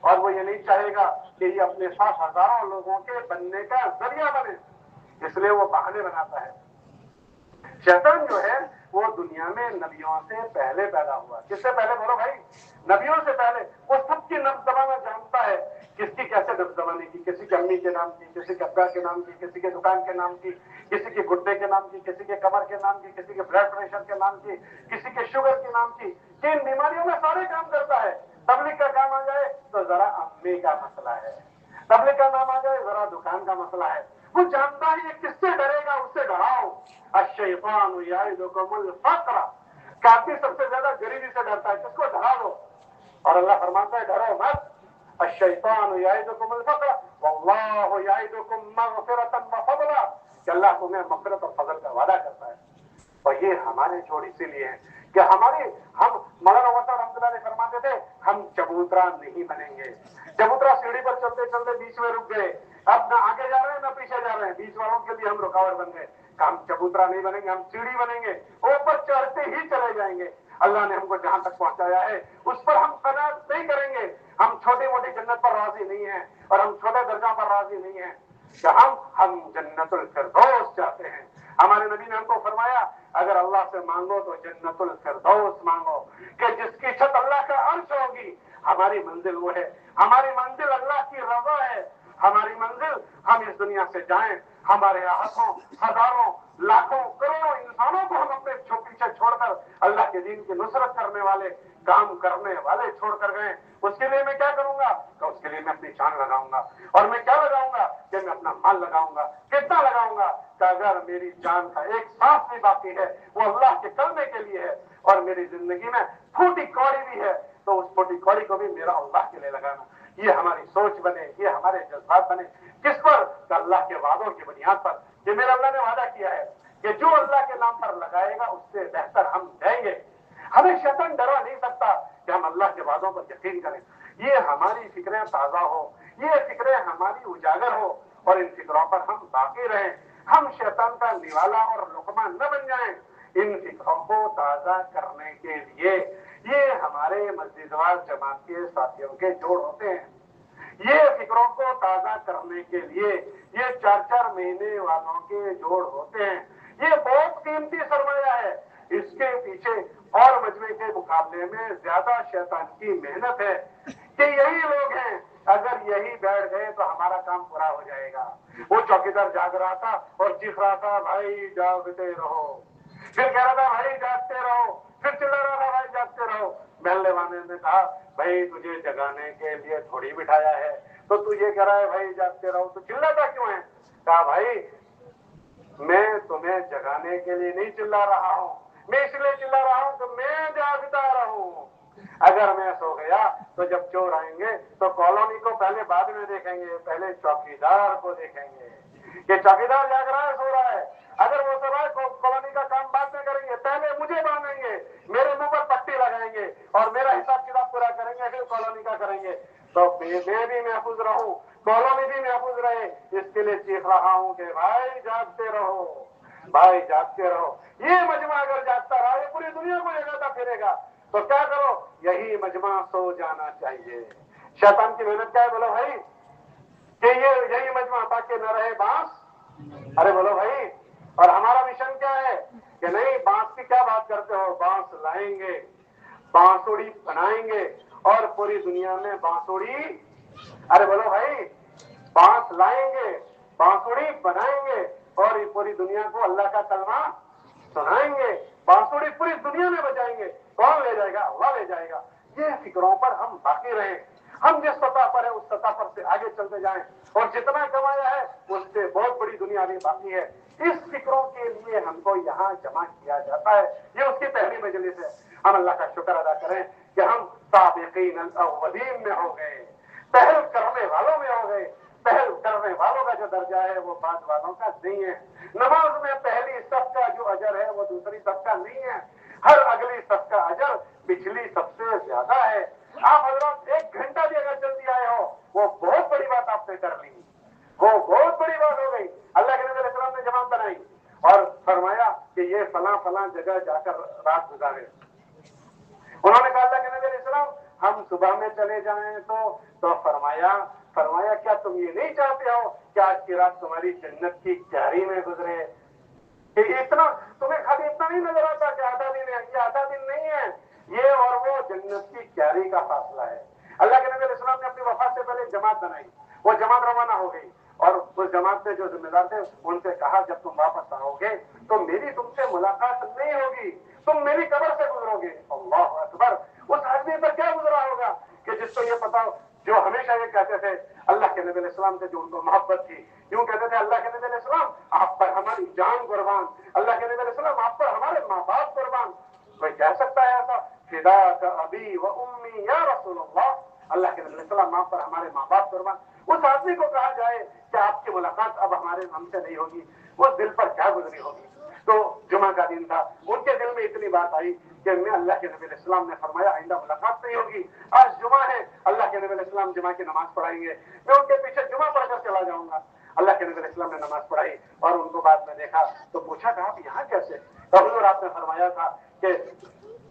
और वो ये नहीं चाहेगा कि ये अपने साथ हजारों लोगों के बनने का जरिया बने, इसलिए वो बहाने बनाता है। शैतान जो है वो दुनिया में नबियों से पहले पैदा हुआ। किससे पहले बोलो भाई? नबियों से पहले। वो सबकी नब्ज़बाना जानता है, किसकी कैसे नब्ज़बानी की, किसी की अम्मी के नाम की, किसी के अब्बा के नाम की, किसी के दुकान के नाम की, किसी के घुटने के नाम की, किसी के कमर के नाम की, किसी के ब्लड प्रेशर के नाम की, किसी के शुगर के नाम की। इन बीमारियों में सारे काम करता है। तबलीग का काम आ जाए तो जरा अम्मी का मसला है, तबलीग का नाम आ जाए जरा दुकान का मसला है। वो जानता है ये किससे डरेगा, उससे डराओ। अश्शैतानु याइदुकुमुल फ़क्र, काफी सबसे ज्यादा गरीबी से डरता है, किसको डरा दो। और अल्लाह फरमाता है डरो मत। अश्शैतानु याइदुकुमुल फ़क्र वल्लाहु याइदुकुम मग़फ़िरतन व फ़ज़ला, कि अल्लाह तुम्हें मग़फ़िरत और फजल का वादा करता है। और ये हमारे जोड़ इसीलिए है कि हम मौलाना वसा रहमतुल्लाह अलैह फरमाते थे हम चबूतरा नहीं बनेंगे। चबूतरा सीढ़ी पर चलते चलते बीच में रुक गए, अब ना आगे जा रहे हैं ना पीछे जा रहे हैं, बीच वालों के लिए हम रुकावट बन गए। हम चबूतरा नहीं बनेंगे, हम सीढ़ी बनेंगे, ऊपर चढ़ते ही चले जाएंगे। अल्लाह ने हमको जहां तक पहुंचाया है उस पर हम कनात नहीं करेंगे। हम छोटी मोटी जन्नत पर राजी नहीं है और हम छोटे दर्जा पर राजी नहीं है कि हम जन्नतुल फिरदौस चाहते हैं। हमारे नबी ने हमको फरमाया अगर अल्लाह से मांगो तो जन्नतुल फिरदौस मांगो, कि जिसकी छत अल्लाह का अर्श होगी। हमारी मंजिल वो है, हमारी मंजिल अल्लाह की रज़ा है। हमारी मंजिल हम इस दुनिया से जाएं, हमारे हाथों हजारों लाखों करोड़ों इंसानों को हम अपने पीछे छोड़कर अल्लाह के दीन की नुसरत करने वाले, काम करने वाले छोड़कर गए। उसके लिए मैं क्या करूंगा? तो उसके लिए मैं अपनी जान लगाऊंगा। और मैं क्या लगाऊंगा? कि मैं अपना माल लगाऊंगा। कितना लगाऊंगा? कि अगर मेरी जान का एक सांस भी बाकी है वो अल्लाह के कलमे के लिए है और मेरी जिंदगी में फूटी कौड़ी भी है तो उस फूटी कौड़ी को भी मेरा अल्लाह के लिए लगाना। ये हमारी सोच बने, ये हमारे जज्बात बने। किस पर? अल्लाह के वादों की बुनियाद पर कि मेरे अल्लाह ने वादा किया है कि जो अल्लाह के नाम पर लगाएगा उससे बेहतर हम देंगे। हमें शैतान डरा नहीं सकता कि हम अल्लाह के वादों पर यकीन करें। ये हमारी फिक्रें ताजा हो, ये फिक्रें हमारी उजागर हो और इन फिक्रों पर हम बाकी रहें। हम शैतान का निवाला और लुकमा न बन जाएं। इन फिक्रों को ताजा करने के लिए ये हमारे मस्जिदवार जमात के साथियों के जोड़ होते हैं। ये फिक्रों को ताजा करने के लिए ये 4-4 महीने वालों के जोड़ होते हैं। ये बहुत कीमती सरमाया है। इसके पीछे और मजमे के मुकाबले में ज्यादा शैतान की मेहनत है कि यही लोग हैं, अगर यही बैठ गए तो हमारा काम पूरा हो जाएगा। वो चौकीदार जाग रहा था और चीख रहा था, भाई जागते रहो। फिर कह रहा था, भाई जागते रहो। फिर चिल्ला रहा था, भाई जागते रहो। महल्ले वाले ने कहा, भाई तुझे जगाने के लिए थोड़ी बिठाया है, तो तू ये कह रहा है भाई जागते रहो, तो चिल्लाता क्यों है? कहा, भाई मैं तुम्हें जगाने के लिए नहीं चिल्ला रहा हूं, मैं इसलिए चिल्ला रहा हूं कि मैं जागता रहूं। अगर मैं सो गया तो जब चोर आएंगे तो कॉलोनी को पहले बाद में देखेंगे, पहले चौकीदार को देखेंगे कि चौकीदार जाग रहा है, सो रहा है। अगर वो सो रहा है कॉलोनी का काम बाद में करेंगे, पहले मुझे बांधेंगे, मेरे मुंह पर पट्टी लगाएंगे और मेरा हिसाब किताब पूरा करेंगे, फिर कॉलोनी का करेंगे। तो मैं भी महफूज रहूं, कॉलोनी भी महफूज रहे, इसके लिए चीख रहा हूं कि भाई जागते रहो, भाई जागते रहो। ये मजमा अगर जागता रहा, ये पूरी दुनिया को जगाता फिरेगा। तो क्या करो, यही मजमा सो जाना चाहिए। शैतान की मेहनत क्या है? बोलो भाई कि ये यही मजमा ताकि न रहे बांस। अरे बोलो भाई, और हमारा मिशन क्या है कि नहीं, बांस की क्या बात करते हो, बांस लाएंगे, बांसुड़ी बनाएंगे और पूरी दुनिया में बांसुड़ी। अरे बोलो भाई, बांस लाएंगे, बांसुड़ी बनाएंगे और ये पूरी दुनिया को अल्लाह का कलमा सुनाएंगे, बांसुड़ी पूरी दुनिया में बजाएंगे। कौन ले जाएगा? अल्लाह ले जाएगा। ये फिक्रों पर हम बाकी रहें। हम जिस सतह पर है उस सतह पर से आगे चलते जाएं और जितना कमाया है उससे बहुत बड़ी दुनिया अभी बाकी है। इस फिक्रों के लिए हमको यहाँ जमा किया जाता है। ये उसकी पहली मजलिस है। हम अल्लाह का शुक्र अदा करें कि हम साबिकीन अव्वलीन में हो गए, पहल करने वालों में हो गए। पहल करने वालों का जो दर्जा है वो बाद वालों का नहीं है। नमाज में पहली सफ का जो अजर है वो दूसरी सफ का नहीं है। हर अगली सफ का अजर पिछली सबसे ज्यादा है। आप हजरत 1 घंटा भी अगर जल्दी आए हो, वो बहुत बड़ी बात आपने कर ली, वो बहुत बड़ी बात हो गई। अल्लाह के नबी अलैहि सलाम ने जमात बनाई और फरमाया कि ये फलां फलां जगह जाकर रात गुजारे। उन्होंने कहा, अल्लाह के नबी अलैहि सलाम हम सुबह में चले जाएं तो फरमाया क्या तुम ये नहीं चाहते हो कि आज की रात तुम्हारी जन्नत की क्यारी में गुजरे? कि इतना तुम्हें खाली इतना नहीं नजर आता कि आधा दिन है? ये आधा दिन नहीं है, ये और वो जन्नत की क्यारी का फासला है। अल्लाह के नबी अलैहि सलाम ने अपनी वफात से पहले जमात बनाई, वो जमात रवाना हो गई और उस जमात में जो जिम्मेदार थे उनसे कहा, जब तुम वापस आओगे तो मेरी तुमसे मुलाकात नहीं होगी, तुम मेरी कब्र से गुजरोगे। अल्लाह अकबर। उस आदमी पर क्या गुजरा होगा कि जिसको ये पता हो, जो हमेशा ये कहते थे अल्लाह के नबी अलैहि सलाम से जो उनको मोहब्बत थी, यूं कहते थे, अल्लाह के नबी अलैहि सलाम आप पर हमारी जान कुर्बान, अल्लाह के नबी अलैहि सलाम आप पर हमारे माँ बाप कुर्बान। कोई कह सकता है ऐसा? फिदा का अबी व उम्मी या रसूलुल्लाह, अल्लाह के नबी अलैहि सलाम आप पर हमारे माँ बाप कुर्बान। उस आदमी को कहा जाए कि आपकी मुलाकात अब हमारे हमसे नहीं होगी, उस दिल पर क्या गुजरी होगी? तो जुमा का दिन था, उनके दिल में इतनी बात आई कि मैं अल्लाह के नबी अलैहि सलाम ने फरमाया आइंदा मुलाकात नहीं होगी, आज जुमा है, अल्लाह के नबी अलैहि सलाम जुमा की नमाज पढ़ाएंगे, मैं उनके पीछे जुमा पढ़कर चला जाऊंगा। अल्लाह के नबी अलैहि सलाम ने नमाज पढ़ाई और उनको बाद में देखा तो पूछा था, आप यहाँ कैसे? तो हुजूर आपने फरमाया था कि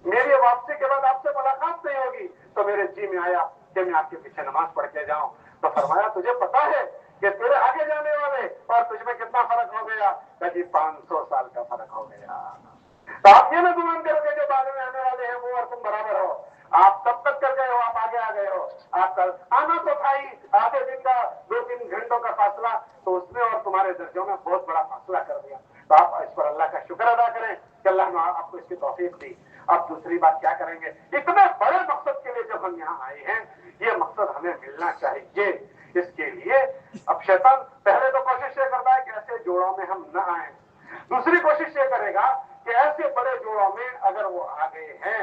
मेरी वापसी के बाद आपसे मुलाकात नहीं होगी, तो मेरे जी में आया कि मैं आपके पीछे नमाज पढ़ के जाऊं। तो फरमाया, तुझे पता है कि तेरे आगे जाने वाले और तुझमें कितना फर्क हो गया? कभी 500 साल का फर्क हो गया। तो आप ये ना गुमान करोगे जो बाद में आने वाले हैं वो और तुम बराबर हो। आप तब तक कर गए हो, आप आगे आ गए हो। आप कल आना तो था ही, आधे दिन का 2-3 घंटों का फासला, तो उसने और तुम्हारे दर्जों में बहुत बड़ा फासला कर दिया। तो आप इस पर अल्लाह का शुक्र अदा करें कि अल्लाह ने आपको इसकी तौफीक दी। अब दूसरी बात क्या करेंगे? इतने बड़े मकसद के लिए जब हम यहाँ आए हैं, ये मकसद हमें मिलना चाहिए। इसके लिए अब शैतान पहले तो कोशिश ये करता है कि ऐसे जोड़ों में हम न आए। दूसरी कोशिश ये करेगा कि ऐसे बड़े जोड़ों में अगर वो आ गए हैं,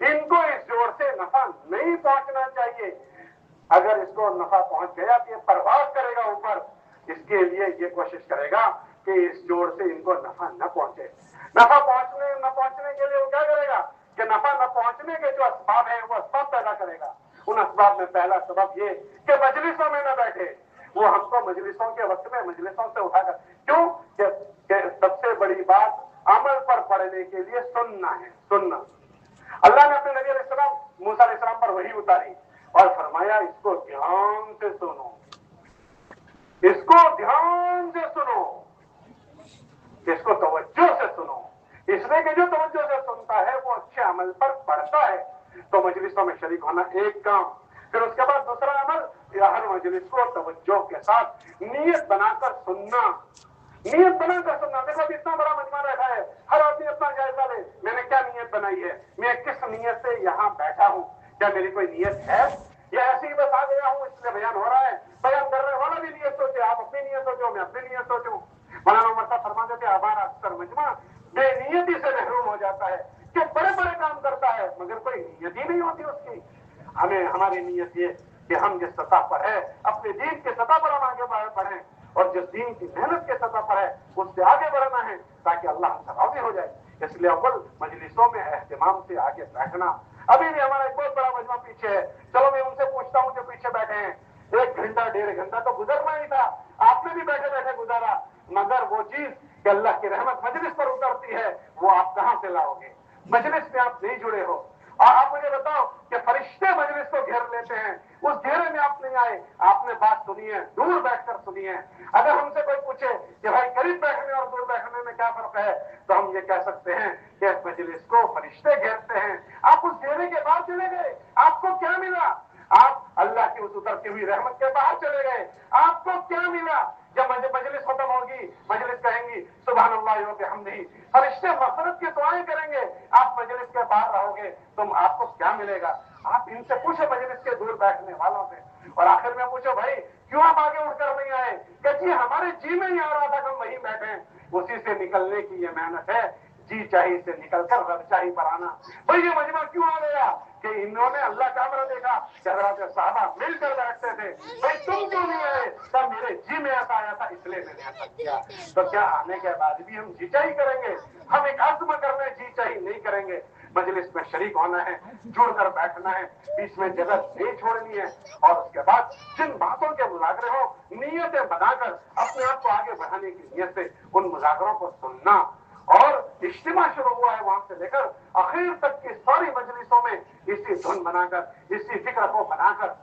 इनको इस जोड़ से नफा नहीं पहुंचना चाहिए। अगर इसको नफा पहुंच गया तो ये परवाज करेगा ऊपर, اس کے لیے یہ کوشش کرے گا کہ اس جوڑ سے ان کو نفع نہ پہنچے. نفع نہ پہنچنے کے لیے وہ کیا کرے گا کہ نفع نہ پہنچنے کے جو اسباب ہیں وہ اسباب پیدا کرے گا. ان اسباب میں پہلا سبب یہ کہ مجلسوں میں نہ بیٹھے. وہ ہم کو مجلسوں کے وقت میں مجلسوں سے اٹھا کر کیوں کہ سب سے بڑی بات عمل پر پڑھنے کے لیے سننا ہے. سننا اللہ نے اپنے نبی علیہ السلام موسیٰ علیہ السلام پر وحی اتاری اور فرمایا اس کو دھیان سے سنو, اس کو دھیان سے سنو, اس کو توجہ سے سنو. اس لیے کہ جو توجہ سے سنتا ہے وہ اچھے عمل پر پڑتا ہے. تو مجلسوں میں شریک ہونا ایک کام. پھر اس کے بعد دوسرا عمل, ہر مجلس کو توجہ کے ساتھ نیت بنا کر سننا. نیت بنا کر سننا. دیکھو ابھی اتنا بڑا مجمع بیٹھا ہے, ہر آدمی اپنا جائزہ لے, میں نے کیا نیت بنائی ہے, میں کس نیت سے یہاں بیٹھا ہوں, کیا میری کوئی نیت ہے یا ایسے ہی بس آ گیا ہوں اس لیے بیان ہو رہا ہے. بیان کر رہے والا بھی نیت سوچے, آپ اپنی نیت سوچو, میں اپنی نیت سوچوں. مولانا عمر صاحب فرماتے تھے ہمارا اکثر مجمع بے نیتی سے محروم ہو جاتا ہے کہ بڑے بڑے کام کرتا ہے مگر کوئی نیت ہی نہیں ہوتی اس کی. ہمیں ہماری نیت یہ کہ ہم جس سطح پر ہے اپنے دین کے سطح پر ہم آگے بڑھیں, اور جس دین کی محنت کے سطح پر ہے اس سے آگے بڑھنا ہے تاکہ اللہ ہم سے راضی ہو جائے. اس لیے اول مجلسوں میں اہتمام سے آگے بیٹھنا. ابھی بھی ہمارا ایک بہت بڑا مجمع پیچھے ہے, چلو میں ان سے پوچھتا ہوں جو پیچھے بیٹھے ہیں, 1 گھنٹہ 1.5 گھنٹہ تو گزرنا ہی تھا, آپ نے بھی بیٹھے بیٹھے گزارا, مگر وہ چیز کہ اللہ کی رحمت مجلس پر اترتی ہے وہ آپ کہاں سے لاؤ گے؟ مجلس میں آپ نہیں جڑے ہو. اور آپ مجھے بتاؤ کہ فرشتے مجلس کو گھیر لیتے ہیں, اس گھیرے میں آپ نہیں آئے, آپ نے بات سنی ہے, دور بیٹھ کر سنی ہے. اگر ہم سے کوئی پوچھے کہ بھائی قریب بیٹھنے اور دور بیٹھنے میں کیا فرق ہے, تو ہم یہ کہہ سکتے ہیں کہ اس مجلس کو فرشتے گھیرتے ہیں. آپ اس گھیرے کے باہر چلے گئے, آپ کو کیا ملا؟ آپ اللہ کی اس اترتی ہوئی رحمت کے باہر چلے گئے, آپ کو کیا ملا؟ جب مجلس ختم ہوگی, مجلس کہیں گی سبحان اللہ و بحمدہ, فرشتے مغفرت کی دعائیں کریں گے, آپ مجلس کے باہر رہو گے, تم آپ کو کیا ملے گا؟ آپ ان سے پوچھے مجلس کے دور بیٹھنے والوں سے. اور آخر میں پوچھو بھائی کیوں آپ آگے اٹھ کر نہیں آئے, کہ جی ہمارے جی میں ہی آ رہا تھا کہ ہم وہیں بیٹھے. اسی سے نکلنے کی یہ محنت ہے, جی چاہی سے نکل کر رب چاہی پر آنا. بھائی یہ مجمع کیوں آ گیا کہ انہوں نے اللہ کا امر دیکھا کہ حضرات صحابہ مل کر بیٹھتے تھے. بھائی تم کیوں نہیں آئے؟ تب میرے جی میں ایسا آیا تھا اس لیے میں نے ایسا کیا. تو کیا آنے کے بعد بھی ہم جی چاہی کریں گے؟ ہم ایک عزم کر رہے جی چاہی نہیں کریں گے. مجلس میں شریک ہونا ہے, جڑ کر بیٹھنا ہے, بیچ میں جگہ نہیں چھوڑنی ہے. اور اس کے بعد جن باتوں کے مذاکرے ہو نیتیں بنا کر اپنے آپ کو آگے بڑھانے کی نیت سے ان مذاکروں کو سننا. اور اجتماع شروع ہوا ہے وہاں سے لے کر اخیر تک کی ساری مجلسوں میں اسی دھن بنا کر, اسی فکر کو بنا کر,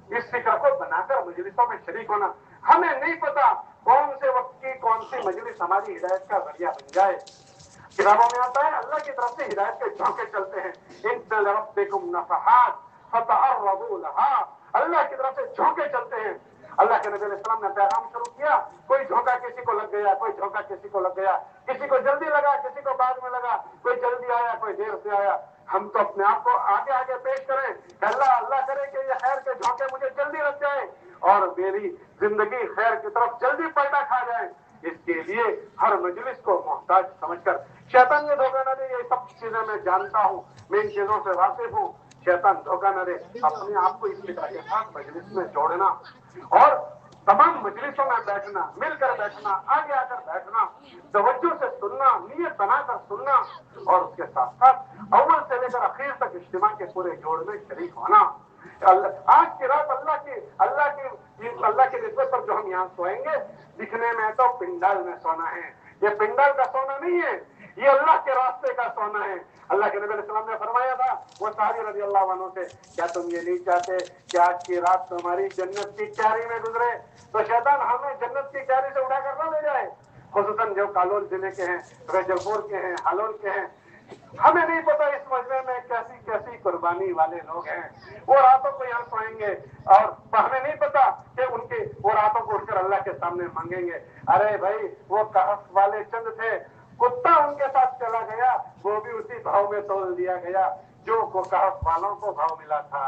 اس فکر کو بنا کر مجلسوں میں شریک ہونا. ہمیں نہیں پتا کون سے وقت کی کون سی مجلس ہماری ہدایت کا ذریعہ بن جائے. کتابوں میں آتا ہے اللہ کی طرف سے ہدایت کے جھونکے چلتے ہیں. ان لربکم نفحات فتعرضوا لها, اللہ کی طرف سے جھونکے چلتے ہیں. اللہ کے نبی علیہ السلام نے پیغام شروع کیا, کوئی جھونکا کسی کو لگ گیا, کوئی جھونکا کسی کو لگ گیا, کسی کو جلدی لگا, کسی کو بعد میں لگا, کوئی جلدی آیا, کوئی دیر سے آیا. ہم تو اپنے آپ کو آگے آگے پیش کریں کہ اللہ کرے کہ یہ خیر کے جھونکے مجھے جلدی لگ جائیں اور میری زندگی خیر کی طرف جلدی پلٹا کھا جائے. اس کے لیے ہر مجلس کو محتاج سمجھ کر شیطان نے دھوکہ نہ دے. یہ سب چیزیں میں جانتا ہوں, میں ان چیزوں سے واقف ہوں. شیطان دھوکہ نہ دے. اپنے آپ کو اس فکر کے ساتھ مجلس میں جوڑنا اور تمام مجلسوں میں بیٹھنا, مل کر بیٹھنا, آگے آ کر بیٹھنا, توجہ سے سننا, نیت بنا کر سننا, اور اس کے ساتھ ساتھ اول سے لے کر اخیر تک اجتماع کے پورے جوڑ میں شریک ہونا. آج کی رات اللہ کی نسبت پر جو ہم یہاں سوئیں گے, دکھنے میں تو پنڈال میں سونا ہے. یہ پنڈال کا سونا نہیں ہے, یہ اللہ کے راستے کا سونا ہے. اللہ کے نبی علیہ السلام نے فرمایا تھا وہ صحابی رضی اللہ عنہ سے, کیا تم یہ نہیں چاہتے کہ آج کی رات تمہاری جنت کی کیاری میں گزرے؟ تو شیطان ہمیں جنت کی کیاری سے اٹھا کر نہ لے جائے, خصوصاً جو کالول ضلع کے ہیں, غجرپور کے ہیں, ہالول کے ہیں. ہمیں نہیں پتا اس مجمع میں کیسی کیسی قربانی والے لوگ ہیں. وہ راتوں کو یہاں سوئیں گے اور ہمیں نہیں پتا کہ ان کے وہ راتوں کو اٹھ کر اللہ کے سامنے مانگیں گے. ارے بھائی وہ کہف والے چند تھے, کتا ان کے ساتھ چلا گیا, وہ بھی اسی بھاؤ میں تول دیا گیا جو کو کہف والوں کو بھاؤ ملا تھا.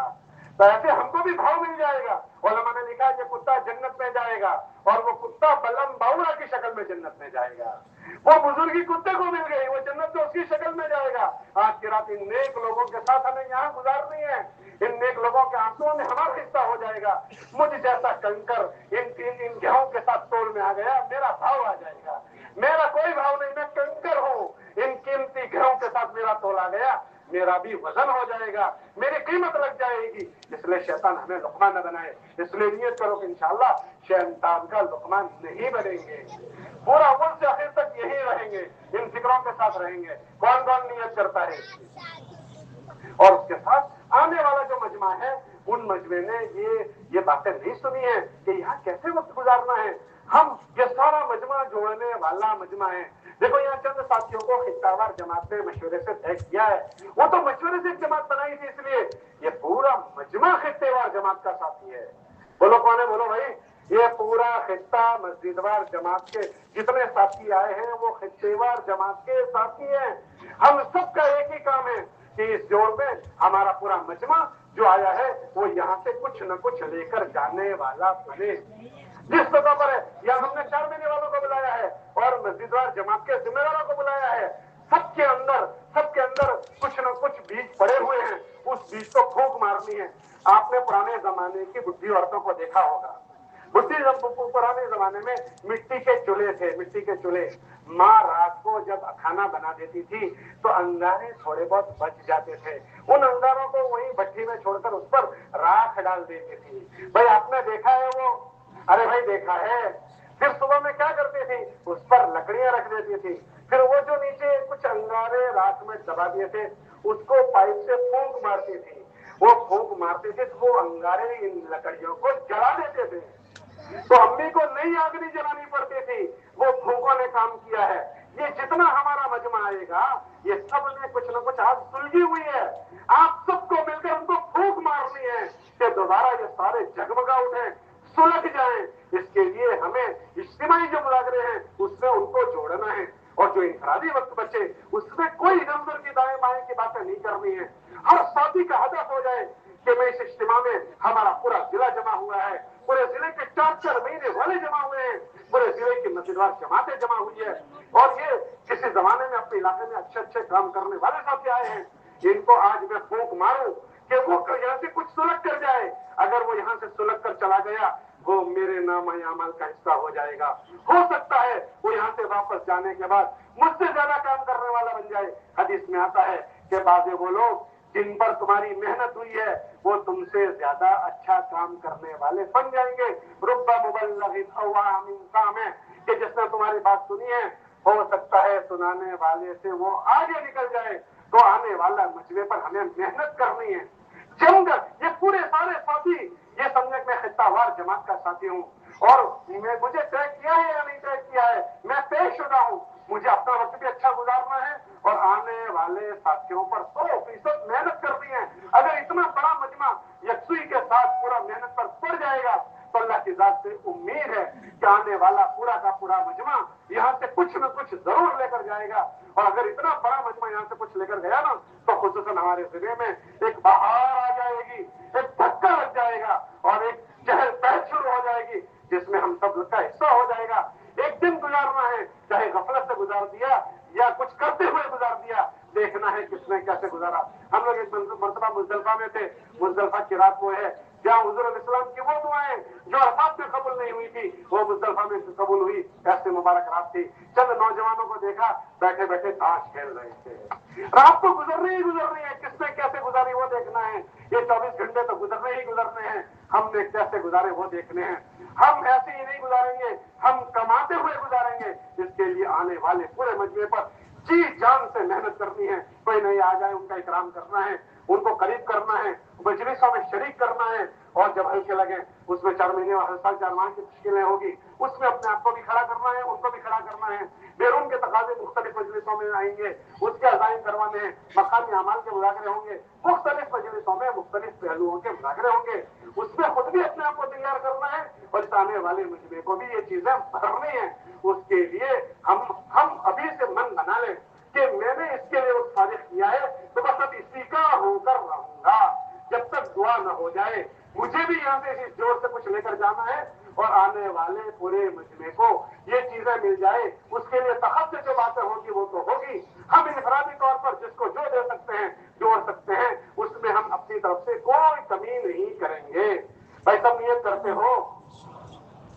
تو ایسے ہم کو بھی بھاؤ مل جائے گا. علماء نے لکھا کہ کتا جنت میں جائے گا اور وہ کتا بلم باؤرا کی شکل میں جنت میں جائے گا. वो बुजुर्गी कुत्ते को मिल गई, वो जन्नत तो उसकी शक्ल में जाएगा। आज की रात इन नेक लोगों के साथ हमें यहाँ गुजारनी है, इन नेक लोगों के आंसुओं में हमारा हिस्सा हो जाएगा। मुझ जैसा कंकर इन गेहूं के साथ तोल में आ गया, मेरा भाव आ जाएगा। मेरा कोई भाव नहीं, मैं कंकर हूँ, इन कीमती गेहूं के साथ मेरा तोल आ गया, मेरा भी वजन हो जाएगा, मेरी कीमत लग जाएगी। इसलिए शैतान हमें लुकमा न बनाए। इसलिए नियत करो कि इंशाअल्लाह शैतान का लुकमा नहीं बनेंगे, पूरा अव्वल से आखिर तक यही रहेंगे, इन फिक्रों के साथ रहेंगे। कौन कौन नियत करता है? और उसके साथ आने वाला जो मजमा है, उन मजमे ने ये बातें नहीं सुनी है कि यहाँ कैसे वक्त गुजारना है। हम ये सारा मजमा जोड़ने वाला मजमा है। देखो यहाँ चंद साथियों को खित्तावार जमात ने मशवरे से तय किया है, वो तो मशवरे से एक जमात बनाई थी, इसलिए ये पूरा मजमा खित्तेवार जमात का साथी है। बोलो कौन है? बोलो भाई। ये पूरा खित्ता मस्जिदवार जमात के जितने साथी आए हैं वो खित्तेवार जमात के साथी हैं। हम सबका एक ही काम है कि इस जोड़ में हमारा पूरा मजमा जो आया है वो यहाँ से कुछ न कुछ लेकर जाने वाला बने। जिस जगह पर है, यहाँ हमने 4 महीने वालों को बुलाया है और मस्जिदवार जमात के जिम्मेदारों को बुलाया है। सबके अंदर कुछ न कुछ बीज पड़े हुए हैं, उस बीज को फूंक मारनी है। आपने पुराने जमाने की बुढ़ी औरतों को देखा होगा। पुराने जमाने में मिट्टी के चूल्हे थे, मिट्टी के चूल्हे। माँ रात को जब खाना बना देती थी तो अंगारे थोड़े बहुत बच जाते थे, उन अंगारों को वहीं भट्टी में छोड़कर उस पर राख डाल देती थी। भाई आपने देखा है वो? अरे भाई देखा है। फिर सुबह में क्या करती थी? उस पर लकड़ियां रख देती थी, फिर वो जो नीचे कुछ अंगारे राख में दबा दिए थे उसको पाइप से फूंक मारती थी। वो फूंक मारते थे तो वो अंगारे इन लकड़ियों को जला देते थे। तो अम्मी को नई आग नहीं जलानी पड़ती थी, वो फूंकों ने काम किया है। ये जितना हमारा मजमा आएगा ये सब ने कुछ न कुछ आग सुलगी हुई है। आप सबको मिलकर उनको फूंक मारनी है कि दोबारा ये सारे जगमगा उठे, सुलग जाएं। इसके लिए हमें इज्तिमाई जो मुजाकरे हैं उसमें उनको जोड़ना है, और जो इंफरादी वक्त बचे उसमें कोई इधर उधर की दाएं बाएं की बातें नहीं करनी है। हर साथी का हदफ हो जाए कि मैं इस इज्तिमा में, हमारा पूरा जिला जमा हुआ है, पूरे जिले के 4 महीने वाले जमा हुए हैं, पूरे जिले की मस्जिदवार जमातें जमा हुई है, और ये किसी जमाने में अपने इलाके में अच्छे अच्छे काम करने वाले साथी आए हैं। इनको आज मैं फूंक मारूं कि वो यहाँ से कुछ सुलग कर जाए। अगर वो यहाँ से सुलग कर चला गया वो मेरे नाम अमल का हिस्सा हो जाएगा। हो सकता है वो यहाँ से वापस जाने के बाद मुझसे ज्यादा काम करने वाला बन जाए। हदीस में आता है कि बाज़े वो लोग जिन पर तुम्हारी मेहनत हुई है वो तुमसे ज्यादा अच्छा काम करने वाले बन जाएंगे। रुब्बा मुबल्लिगिन औ आमिन सामे, कि जिसने तुम्हारी बात सुनी है हो सकता है सुनाने वाले से वो आगे निकल जाए। तो आने वाला मजमे पर हमें मेहनत करनी है, जमकर। ये पूरे सारे साथी ये समझे मैं खित्तावार जमात का साथी हूँ, और मुझे तय किया है या नहीं तय किया है, मैं पेशुदा हूँ। मुझे अपना वक्त भी अच्छा गुजारना है और आने वाले साथियों पर 100% मेहनत करनी है। अगर इतना बड़ा मजमा यकसुई के साथ पूरा मेहनत पर पड़ जाएगा तो अल्लाह की जात से उम्मीद है कि आने वाला पूरा का पूरा मजमा यहाँ से कुछ न कुछ जरूर लेकर जाएगा। और अगर इतना बड़ा मजमा यहाँ से कुछ लेकर गया ना तो खुसूसन हमारे जिले में एक बहार आ जाएगी, एक धक्का लग जाएगा और एक चहल पहल शुरू हो जाएगी जिसमें हम सब का हिस्सा हो जाएगा। एक दिन गुजारना है, चाहे गफलत से गुजार दिया या कुछ करते हुए गुजार दिया, देखना है किसने कैसे गुजारा। हम लोग एक मरतबा मुजदलिफा में थे। मुजदलिफा की रात वो है जहाँ हुजूर अलैहिस्सलाम की वो दुआएं जो अरफात में कबूल नहीं हुई थी वो मुजदलिफा में कबूल हुई। ऐसे मुबारक रात थी। चंद नौजवानों को देखा बैठे बैठे ताश खेल रहे थे। रात तो गुजरनी है, किसने कैसे गुजारी वो देखना है। ये 24 घंटे तो गुजरने हैं, हमने कैसे गुजारे वो देखने हैं। हम ऐसे ही नहीं गुजारेंगे, हम कमाते हुए गुजारेंगे। इसके लिए आने वाले पूरे मजमे पर जी जान से मेहनत करनी है। कोई नहीं आ जाए उनका इकराम करना है, उनको करीब करना है, मजलिसों में शरीक करना है, और जब हल्के लगे उसमें 4 महीने हर साल 4 माह की मुश्किलें होगी, उसमें अपने आप को भी खड़ा करना है, उनको भी खड़ा करना है। बेरून के तकाजे मुख्तलिफ मजलिसों में आएंगे, उसके अज़ाइम करवाने हैं, मकामी अमाल के मुज़ाकरे होंगे, मुख्तलिफ मजलिसों में मुख्तलिफ पहलुओं के मुज़ाकरे होंगे, उसमें खुद भी अपने आप को तैयार करना है और आने वाले मजमे को भी ये चीजें भरनी है। उसके लिए हम अभी से मन बना लें कि मैंने इसके लिए फारिग किया है तो बस अब इसी का होकर रहूंगा जब तक दुआ न हो जाए। मुझे भी यहाँ से इस जोर से कुछ लेकर जाना है اور آنے والے پورے مجمع کو یہ چیزیں مل جائے، اس کے لیے تخصص جو باتیں ہوگی وہ تو ہوگی، ہم انفرادی طور پر جس کو جو دے سکتے ہیں جوڑ سکتے ہیں اس میں ہم اپنی طرف سے کوئی کمی نہیں کریں گے۔ بھائی سب نیت کرتے ہو؟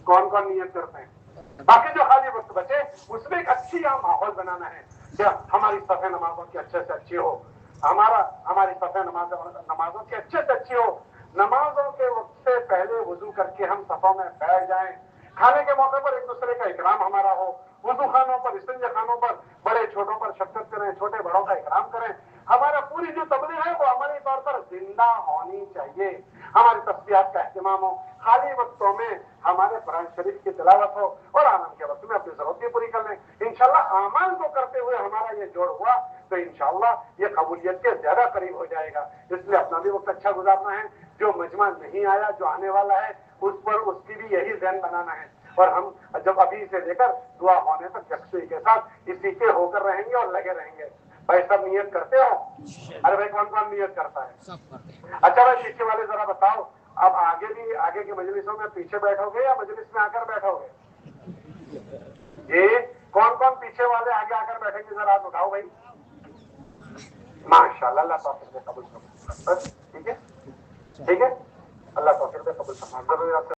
کون کون نیت کرتے ہیں؟ باقی جو خالی وقت بچے اس میں ایک اچھی ماحول بنانا ہے کہ ہماری صفحہ نمازوں کی اچھے سے اچھی ہو، ہماری صفحہ نمازوں کی اچھے سے اچھی ہو، نمازوں کے وقت سے پہلے وضو کر کے ہم صفوں میں بیٹھ جائیں، کھانے کے موقع پر ایک دوسرے کا اکرام ہمارا ہو، وضو خانوں پر استنجا خانوں پر بڑے چھوٹوں پر شفقت کریں، چھوٹے بڑوں کا اکرام کریں، ہمارا پوری جو تبلیغ ہے وہ عملی طور پر زندہ ہونی چاہیے، ہماری تسبیحات کا اہتمام ہو، خالی وقتوں میں ہمارے قرآن شریف کی تلاوت ہو، اور آرام کے وقت میں اپنی ضرورتیں پوری کر لیں۔ انشاءاللہ اعمال کو کرتے ہوئے ہمارا یہ جوڑ ہوا تو انشاءاللہ یہ قبولیت کے زیادہ قریب ہو جائے گا۔ اس لیے اپنا بھی وقت اچھا گزارنا ہے، جو مجمع نہیں آیا جو آنے والا ہے اس پر اس کی بھی یہی ذہن بنانا ہے، اور ہم جب ابھی سے لے کر دعا ہونے تک یکسوئی کے ساتھ اسی کے ہو کر رہیں گے اور لگے رہیں گے۔ بھائی سب نیت کرتے ہو؟ ارے بھائی کون کون نیت کرتا ہے؟ اچھا بھائی پیچھے والے ذرا بتاؤ، اب آگے بھی آگے کی مجلسوں میں پیچھے بیٹھو گے یا مجلس میں آ کر بیٹھو گے؟ جی کون کون پیچھے والے آگے آ کر بیٹھیں گے ذرا ہاتھ اٹھاؤ بھائی۔ ماشاءاللہ، اللہ توفیق دے، قبول کرو، بس ٹھیک ہے ٹھیک ہے، اللہ توفیق دے، قبول کرنا ضروری۔